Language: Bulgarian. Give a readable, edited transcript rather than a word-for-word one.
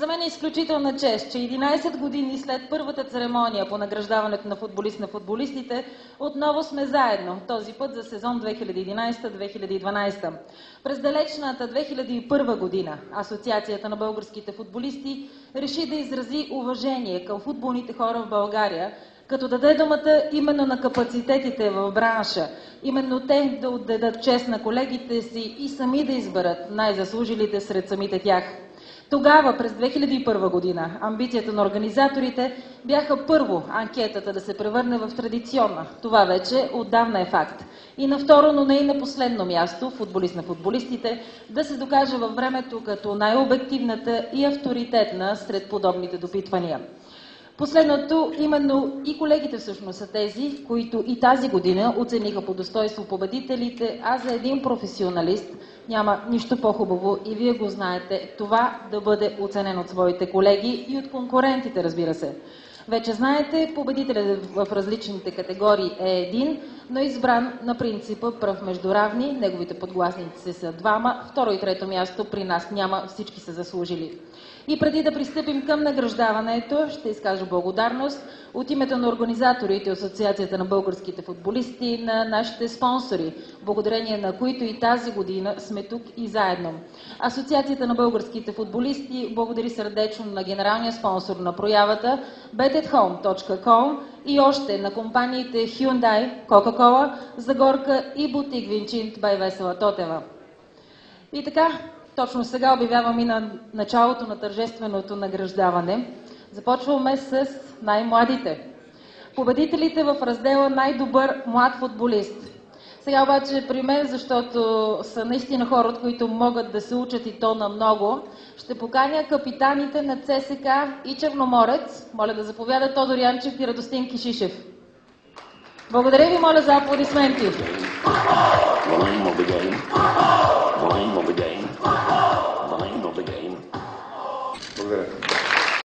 За мен е изключителна чест, че 11 години след първата церемония по награждаването на футболист на футболистите, отново сме заедно, този път за сезон 2011-2012. През далечната 2001 година Асоциацията на българските футболисти реши да изрази уважение към футболните хора в България, като даде думата именно на капацитетите в бранша, именно те да отдадат чест на колегите си и сами да изберат най-заслужилите сред самите тях. Тогава, през 2001 година, амбицията на организаторите бяха първо анкетата да се превърне в традиционна. Това вече отдавна е факт. И на второ, но не и на последно място, футболист на футболистите, да се докаже във времето като най-обективната и авторитетна сред подобните допитвания. Последното, именно и колегите всъщност са тези, които и тази година оцениха по достойство победителите, а за един професионалист няма нищо по-хубаво и вие го знаете, това да бъде оценен от своите колеги и от конкурентите, разбира се. Вече знаете, победителят в различните категории е един, но избран на принципа пръв между равни, неговите подгласници са двама, второ и трето място при нас няма, всички са заслужили. И преди да пристъпим към награждаването, ще изкажа благодарност от името на организаторите и Асоциацията на българските футболисти, на нашите спонсори, благодарение на които и тази година сме тук и заедно. Асоциацията на българските футболисти благодари сърдечно на генералния спонсор на проявата betatHome.com и още на компаниите Hyundai, Coca-Cola, Загорка и Бутик Винчинт бай Весела Тотева. И така, точно сега обявявам и на началото на тържественото награждаване. Започваме с най-младите. Победителите в раздела най-добър млад футболист. Сега обаче при мен, защото са наистина хора, от които могат да се учат и то на много, ще поканя капитаните на ЦСК и Черноморец. Моля да заповядат Тодор Янчев и Радостин Кишишев. Благодаря ви, моля за аплодисменти.